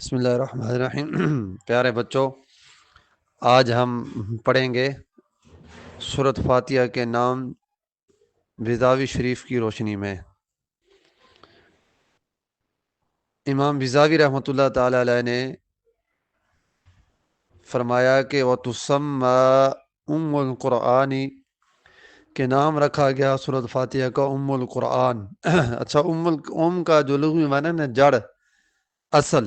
بسم اللہ الرحمن الرحیم۔ پیارے بچوں، آج ہم پڑھیں گے سورۃ فاتحہ کے نام بیضاوی شریف کی روشنی میں۔ امام بیضاوی رحمۃ اللہ تعالی علیہ نے فرمایا کہ وَتُسَمَّى ام القرآن، کے نام رکھا گیا سورۃ فاتحہ کا ام القرآن۔ اچھا، ام کا جو لغوی معنی نا جڑ، اصل،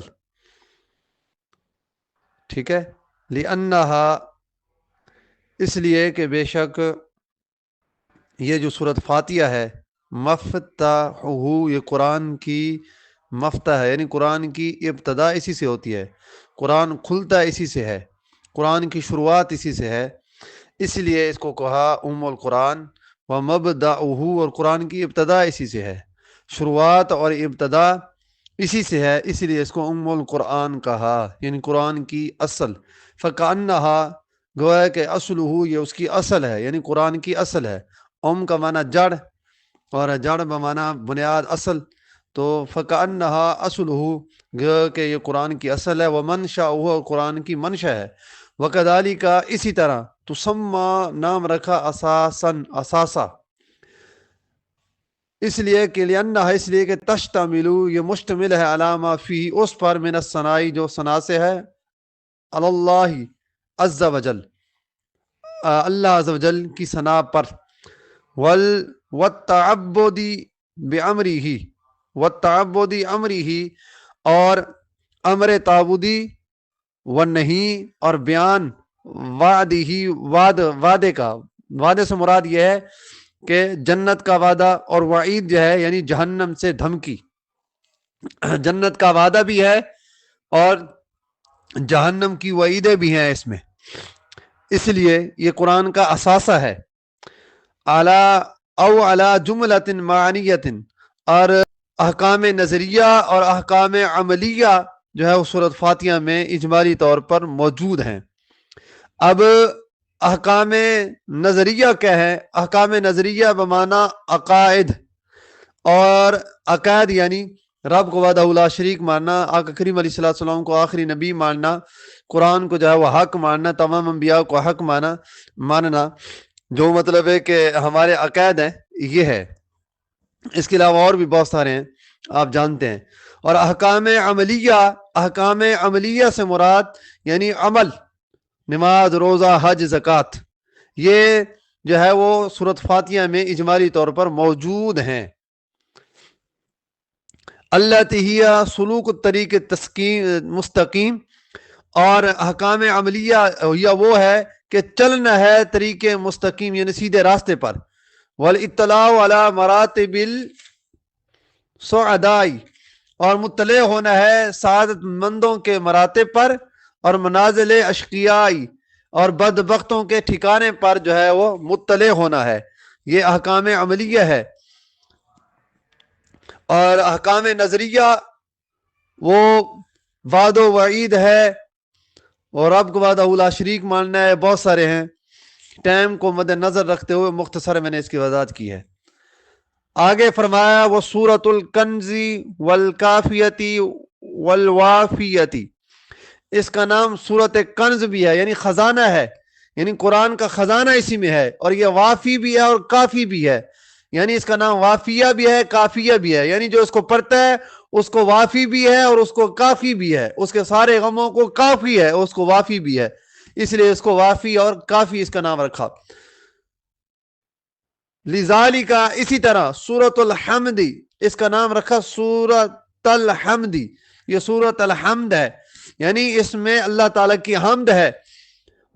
ٹھیک ہے۔ لِأَنَّهَا، اس لیے کہ بے شک یہ جو سورۃ فاتحہ ہے، مفتاحہ، یہ قرآن کی مفتاح ہے، یعنی قرآن کی ابتدا اسی سے ہوتی ہے، قرآن کھلتا اسی سے ہے، قرآن کی شروعات اسی سے ہے، اس لیے اس کو کہا ام القرآن۔ و مبدأہ، اور قرآن کی ابتدا اسی سے ہے، شروعات اور ابتدا اسی سے ہے، اس لیے اس کو ام القرآن کہا، یعنی قرآن کی اصل۔ فکأنہا، گویا کہ اصلہ، یہ اس کی اصل ہے، یعنی قرآن کی اصل ہے۔ ام کا معنی جڑ، اور جڑ بمعنی بنیاد، اصل، تو فکأنہا اصلہ، گویا کہ یہ قرآن کی اصل ہے، ومنشأہ، اور قرآن کی منشأ ہے۔ وکذالک، اسی طرح، تسمى، نام رکھا اساساً، اثاثہ، اس لیے کہ لأنہا، اس لیے کہ تشتمل، یہ مشتمل ہے، علی ما فیہ، اس پر، من الثناء، جو ثنا سے ہے، علی اللہ عز وجل، اللہ عز وجل کی ثنا پر، والتعبد بامرہ، والتعبد امرہ، اور امر تعبدی، والنہی، اور بیان وعدہ، وعدے کا، وعدے سے مراد یہ ہے کہ جنت کا وعدہ، اور وعید جو ہے یعنی جہنم سے دھمکی، جنت کا وعدہ بھی ہے اور جہنم کی وعیدیں بھی ہیں اس میں، اس لیے یہ قرآن کا اثاثہ ہے۔ اعلی جملۃ معنیۃ، اور احکام نظریہ اور احکام عملیہ جو ہے وہ سورۃ فاتحہ میں اجمالی طور پر موجود ہیں۔ اب احکام نظریہ کیا ہے؟ احکام نظریہ بمعنی عقائد، اور عقائد یعنی رب کو وحدہ لا شریک ماننا، آقا کریم علیہ السلام کو آخری نبی ماننا، قرآن کو جو ہے وہ حق ماننا، تمام انبیاء کو حق ماننا، جو مطلب ہے کہ ہمارے عقائد ہیں یہ ہے۔ اس کے علاوہ اور بھی بہت سارے ہیں، آپ جانتے ہیں۔ اور احکام عملیہ، احکام عملیہ سے مراد یعنی عمل، نماز، روزہ، حج، زکوٰۃ، یہ جو ہے وہ سورۃ فاتحہ میں اجمالی طور پر موجود ہیں۔ التی ہی سلوک الطریق مستقیم، اور احکام عملیہ یا وہ ہے کہ چلنا ہے طریق مستقیم، یعنی سیدھے راستے پر۔ والاطلاع علی مراتب السعداء، اور مطلع ہونا ہے سعادت مندوں کے مراتب پر، اور منازل اشقیاء، اور بدبختوں کے ٹھکانے پر جو ہے وہ مطلع ہونا ہے، یہ احکام عملیہ ہے۔ اور احکام نظریہ وہ وعد و وعید ہے، اور رب کو وحدہ لا شریک ماننا ہے، بہت سارے ہیں، ٹائم کو مد نظر رکھتے ہوئے مختصر میں نے اس کی وضاحت کی ہے۔ آگے فرمایا وہ سورۃ الکنز والکافیتی والوافیتی، اس کا نام سورۃ کنز بھی ہے، یعنی خزانہ ہے، یعنی قرآن کا خزانہ اسی میں ہے، اور یہ وافی بھی ہے اور کافی بھی ہے، یعنی اس کا نام وافیہ بھی ہے، کافیہ بھی ہے، یعنی جو اس کو پڑھتا ہے اس کو وافی بھی ہے اور اس کو کافی بھی ہے، اس کے سارے غموں کو کافی ہے، اس کو وافی بھی ہے، اس لیے اس کو وافی اور کافی اس کا نام رکھا۔ لذالک، اسی طرح سورۃ الحمد، اس کا نام رکھا سورۃ الحمد، یہ سورۃ الحمد ہے، یعنی اس میں اللہ تعالیٰ کی حمد ہے،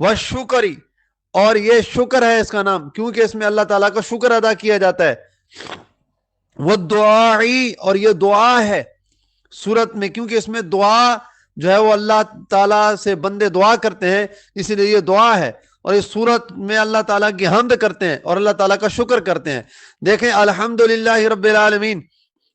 والشکر، اور یہ شکر ہے اس کا نام، کیونکہ اس میں اللہ تعالیٰ کا شکر ادا کیا جاتا ہے، والدعاء، اور یہ دعا ہے سورت میں، کیونکہ اس میں دعا جو ہے وہ اللہ تعالیٰ سے بندے دعا کرتے ہیں، اسی لیے یہ دعا ہے، اور اس صورت میں اللہ تعالیٰ کی حمد کرتے ہیں اور اللہ تعالیٰ کا شکر کرتے ہیں۔ دیکھیں، الحمدللہ رب العالمین،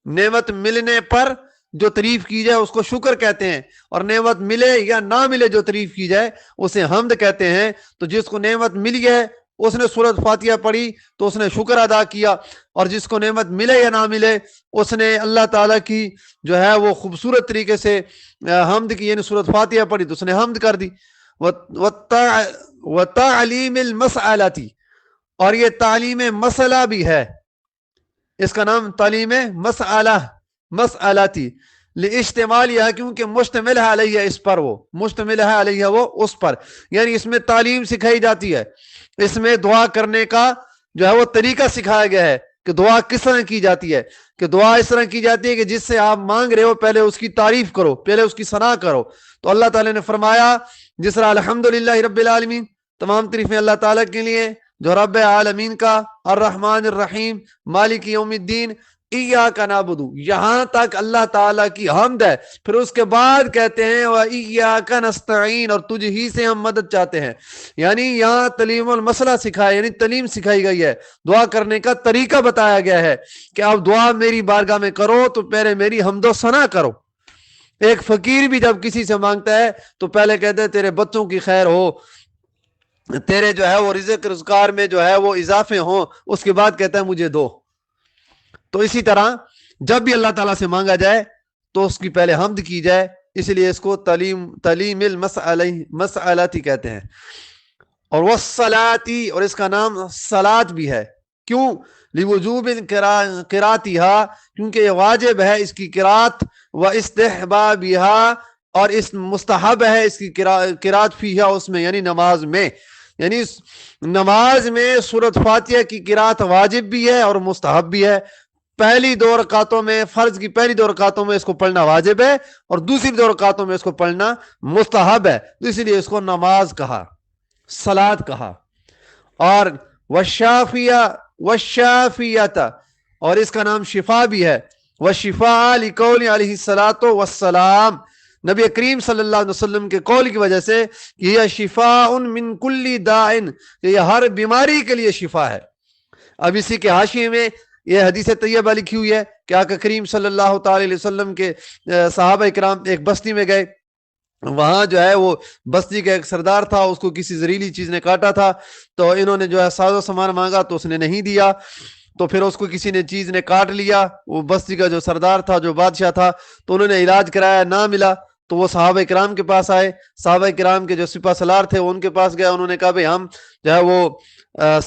نعمت ملنے پر جو تعریف کی جائے اس کو شکر کہتے ہیں، اور نعمت ملے یا نہ ملے جو تعریف کی جائے اسے حمد کہتے ہیں۔ تو جس کو نعمت ملی ہے اس نے سورت فاتحہ پڑھی تو اس نے شکر ادا کیا، اور جس کو نعمت ملے یا نہ ملے اس نے اللہ تعالیٰ کی جو ہے وہ خوبصورت طریقے سے حمد کی، یعنی سورت فاتحہ پڑھی تو اس نے حمد کر دی۔ وتعلیم المسألتی، اور یہ تعلیم مسئلہ بھی ہے، اس کا نام تعلیم مسئلہ لاجتمالیہ، کیونکہ مشتمل ہے علیہ، اس پر وہ مشتمل ہے علیہ وہ اس پر، یعنی اس میں تعلیم سکھائی جاتی ہے، اس میں دعا کرنے کا جو ہے وہ طریقہ سکھایا گیا ہے کہ دعا کس طرح کی جاتی ہے، کہ دعا اس طرح کی جاتی ہے کہ جس سے آپ مانگ رہے ہو پہلے اس کی تعریف کرو، پہلے اس کی ثنا کرو۔ تو اللہ تعالیٰ نے فرمایا جس طرح الحمدللہ رب العالمین، تمام تعریفیں اللہ تعالیٰ کے لیے جو رب عالمین کا، الرحمن الرحیم مالک یوم الدین، ایاک نعبد، یہاں تک اللہ تعالیٰ کی حمد ہے۔ پھر اس کے بعد کہتے ہیں وایاک نستعین، اور تجھ ہی سے ہم مدد چاہتے ہیں، یعنی یہاں تعلیم المسئلہ سکھایا، یعنی تعلیم سکھائی گئی ہے، دعا کرنے کا طریقہ بتایا گیا ہے کہ اب دعا میری بارگاہ میں کرو تو پہلے میری حمد و ثنا کرو۔ ایک فقیر بھی جب کسی سے مانگتا ہے تو پہلے کہتے ہیں تیرے بچوں کی خیر ہو، تیرے جو ہے وہ رزق روزگار میں جو ہے وہ اضافے ہوں، اس کے بعد کہتا ہے مجھے دو۔ تو اسی طرح جب بھی اللہ تعالیٰ سے مانگا جائے تو اس کی پہلے حمد کی جائے، اس لیے اس کو تعلیم المسألتی کہتے ہیں۔ اور والصلاتی، اور اس کا نام صلاۃ بھی ہے، کیوں؟ لوجوب قراتھا، کیونکہ یہ واجب ہے اس کی قرات، و استحبابھا، اور اس مستحب ہے اس کی قرات فیہا، اس میں یعنی نماز میں، یعنی نماز میں سورۃ فاتحہ کی قرات واجب بھی ہے اور مستحب بھی ہے۔ پہلی دو رکعتوں میں، فرض کی پہلی دو رکعتوں میں اس کو پڑھنا واجب ہے، اور دوسری دو رکعتوں میں اس کو پڑھنا مستحب ہے، تو اس لیے اس کو نماز کہا، صلاۃ کہا۔ اور والشافیۃ، اور اس کا نام شفا بھی ہے، والشفاء لقول علیہ الصلوۃ والسلام، نبی کریم صلی اللہ علیہ وسلم کے قول کی وجہ سے کہ یہ شفاء من کل داء، کہ یہ ہر بیماری کے لیے شفا ہے۔ اب اسی کے حاشیے میں یہ حدیث طیبہ لکھی ہوئی ہے کہ آقا کریم صلی اللہ تعالی علیہ وسلم کے صحابہ کرام ایک بستی میں گئے، وہاں جو ہے وہ بستی کا ایک سردار تھا، اس کو کسی زہریلی چیز نے کاٹا تھا، تو انہوں نے جو ہے ساز و سامان مانگا تو اس نے نہیں دیا، تو پھر اس کو کسی نے چیز نے کاٹ لیا، وہ بستی کا جو سردار تھا، جو بادشاہ تھا، تو انہوں نے علاج کرایا، نہ ملا تو وہ صحابہ کرام کے پاس آئے، صحابہ کرام کے جو سپہ سالار تھے وہ ان کے پاس گئے، انہوں نے کہا بھئی ہم جو ہے وہ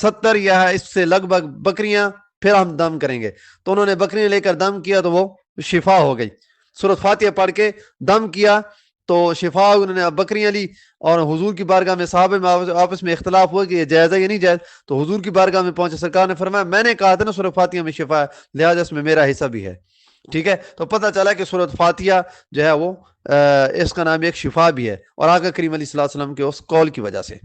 70 یا اس سے لگ بھگ بکریاں پھر ہم دم کریں گے، تو انہوں نے بکریاں لے کر دم کیا تو وہ شفا ہو گئی، سورۃ فاتحہ پڑھ کے دم کیا تو شفا، انہوں نے بکریاں لی، اور حضور کی بارگاہ میں صحابہ میں آپس میں اختلاف ہوا کہ یہ جائز ہے یا نہیں جائز، تو حضور کی بارگاہ میں پہنچے، سرکار نے فرمایا میں نے کہا تھا نا سورۃ فاتحہ میں شفا ہے، لہذا اس میں میرا حصہ بھی ہے، ٹھیک ہے۔ تو پتہ چلا کہ سورۃ فاتحہ جو ہے وہ اس کا نام ایک شفا بھی ہے، اور آقا کریم علیہ الصلوۃ والسلام کے اس قول کی وجہ سے۔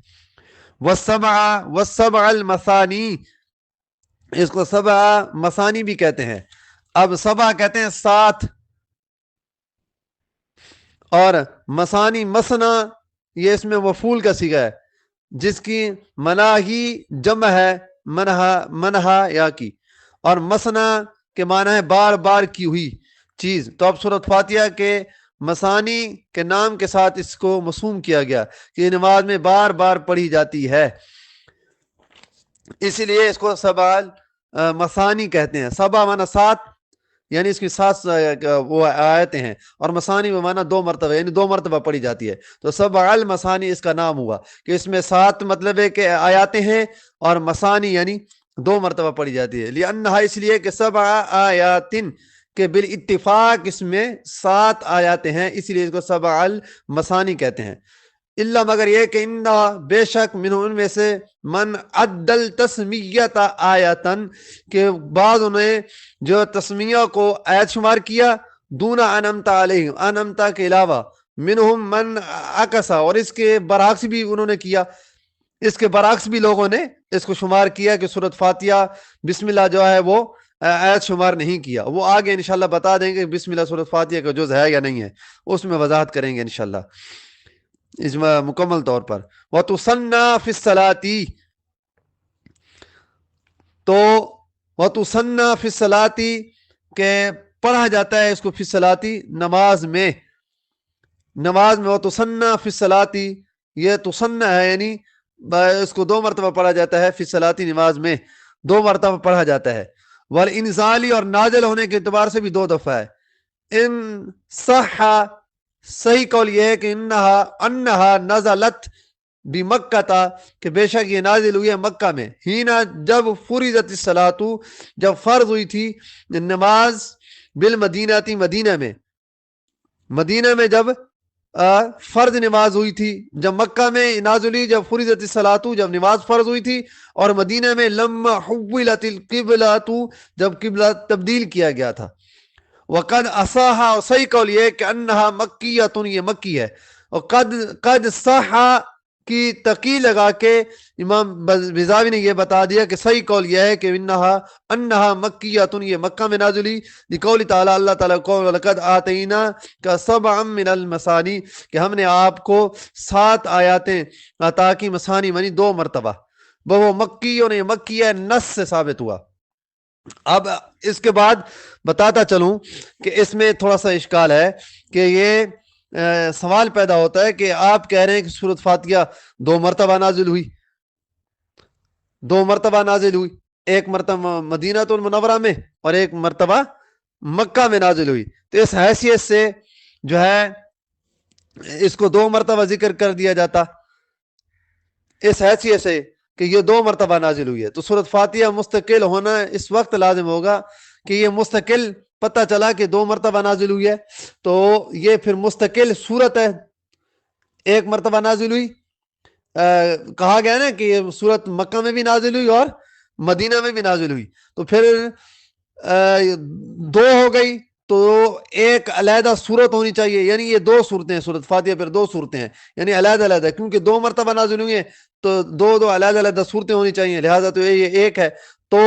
والسبع المثانی، اس کو سبع مثانی بھی کہتے ہیں۔ اب سبع کہتے ہیں 7، اور مثانی مثنا، یہ اس میں مفعول کا صیغہ ہے، جس کی مناہی جمع ہے منہا یا کی، اور مثنا کے معنی ہے بار بار کی ہوئی چیز، تو اب سورۃ فاتحہ کے مثانی کے نام کے ساتھ اس کو موسوم کیا گیا کہ یہ نماز میں بار بار پڑھی جاتی ہے، اسی لیے اس کو سبع مثانی کہتے ہیں۔ سبع معنی 7، یعنی اس کی 7 وہ آیتیں ہیں، اور مثانی وہ معنی 2 مرتبہ، یعنی 2 مرتبہ پڑھی جاتی ہے، تو سبع المثانی اس کا نام ہوا کہ اس میں 7 مطلب ہے کہ آیاتیں ہیں، اور مثانی یعنی 2 مرتبہ پڑھی جاتی ہے، لأنہا، اس لیے کہ سبع آیات، کہ بالاتفاق اس میں 7 آیاتیں ہیں، اس لیے اس کو سبع المثانی کہتے ہیں۔ اللہ، مگر یہ کہ انہا، بے شک، منہ ان میں سے، من عدل تسمیت آیتن، کہ بعض انہیں جو تسمیہ کو آیت شمار کیا، دون انمتا علیہم، انمتا کے علاوہ، منہم من عکسا، اور اس کے برعکس بھی انہوں نے کیا، اس کے برعکس بھی لوگوں نے اس کو شمار کیا کہ سورۃ فاتحہ بسم اللہ جو ہے وہ آیت شمار نہیں کیا، وہ آگے انشاءاللہ بتا دیں گے بسم اللہ سورۃ فاتحہ کا جز ہے یا نہیں ہے، اس میں وضاحت کریں گے انشاءاللہ مکمل طور پر۔ وَتُسَنَّى فِي الصَّلَاةِ، تو وَتُسَنَّى فِي الصَّلَاةِ کہ پڑھا جاتا ہے اس کو فی الصَّلَاةِ نماز میں، وَتُسَنَّى فِي الصَّلَاةِ، یہ تسنہ ہے، یعنی اس کو 2 مرتبہ پڑھا جاتا ہے، فی صلاتی نماز میں 2 مرتبہ پڑھا جاتا ہے، والانزالی اور نازل ہونے کے اعتبار سے بھی 2 دفعہ ہے۔ ان صح، صحیح قول یہ ہے کہ انہا نزلت بمکہ تھا، کہ بے شک یہ نازل ہوئی ہے مکہ میں، ہینا جب فرضت الصلاۃ، جب فرض ہوئی تھی نماز، بالمدینہ تھی مدینہ میں، مدینہ میں جب فرض نماز ہوئی تھی، جب مکہ میں نازل ہوئی جب فرضت الصلاۃ، جب نماز فرض ہوئی تھی، اور مدینہ میں لما حولت القبلۃ، جب قبلہ تبدیل کیا گیا تھا۔ وقد اصحا، اور صحیح قول یہ ہے کہ انہا مکیۃ، یہ مکی ہے، اور قد صحا کی تقی لگا کے امام بیضاوی نے یہ بتا دیا کہ صحیح قول یہ ہے کہ انہا مکیۃ، یہ مکہ میں نازل ہوئی، لقول تعالی، اللہ تعالیٰ کو لقد آتینا کا سبعا من المثانی، کہ ہم نے آپ کو 7 آیاتیں عطا کی، مثانی منی 2 مرتبہ، وہ مکی، اور یہ مکی ہے، نص سے ثابت ہوا۔ اب اس کے بعد بتاتا چلوں کہ اس میں تھوڑا سا اشکال ہے، کہ یہ سوال پیدا ہوتا ہے کہ آپ کہہ رہے ہیں کہ سورۃ فاتحہ 2 مرتبہ نازل ہوئی، 2 مرتبہ نازل ہوئی، ایک مرتبہ مدینہ المنورہ میں اور ایک مرتبہ مکہ میں نازل ہوئی، تو اس حیثیت سے جو ہے اس کو 2 مرتبہ ذکر کر دیا جاتا، اس حیثیت سے کہ یہ 2 مرتبہ نازل ہوئی ہے، تو سورۃ فاتحہ مستقل ہونا اس وقت لازم ہوگا کہ یہ مستقل پتہ چلا کہ 2 مرتبہ نازل ہوئی ہے، تو یہ پھر مستقل صورت ہے، ایک مرتبہ نازل ہوئی، کہا گیا نا کہ یہ صورت مکہ میں بھی نازل ہوئی اور مدینہ میں بھی نازل ہوئی، تو پھر 2 ہو گئی، تو ایک علیحدہ صورت ہونی چاہیے، یعنی یہ 2 صورتیں ہیں، سورۃ فاتحہ پھر 2 صورتیں ہیں، یعنی علیحدہ علیحدہ، کیونکہ 2 مرتبہ نازل ہوئی ہیں تو 2 علیحدہ علیحدہ صورتیں ہونی چاہیے، لہٰذا تو یہ ایک ہے۔ تو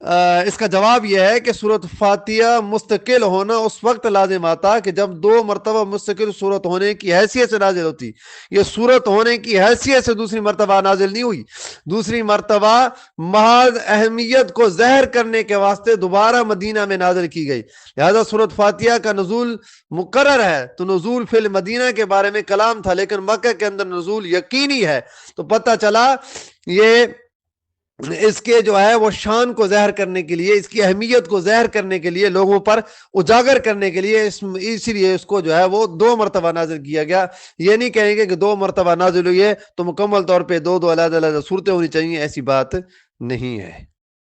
اس کا جواب یہ ہے کہ سورۃ فاتحہ مستقل ہونا اس وقت لازم آتا کہ جب 2 مرتبہ مستقل صورت ہونے کی حیثیت سے نازل ہوتی، یہ صورت ہونے کی حیثیت سے دوسری مرتبہ نازل نہیں ہوئی، دوسری مرتبہ محض اہمیت کو ظاہر کرنے کے واسطے دوبارہ مدینہ میں نازل کی گئی، لہذا سورۃ فاتحہ کا نزول مقرر ہے، تو نزول فی المدینہ کے بارے میں کلام تھا، لیکن مکہ کے اندر نزول یقینی ہے، تو پتہ چلا یہ اس کے جو ہے وہ شان کو ظاہر کرنے کے لیے، اس کی اہمیت کو ظاہر کرنے کے لیے، لوگوں پر اجاگر کرنے کے لیے، اسی لیے اس کو جو ہے وہ 2 مرتبہ نازل کیا گیا۔ یہ نہیں کہیں گے کہ 2 مرتبہ نازل ہوئی ہے تو مکمل طور پہ 2 علیحدہ علیحدہ صورتیں ہونی چاہیے، ایسی بات نہیں ہے۔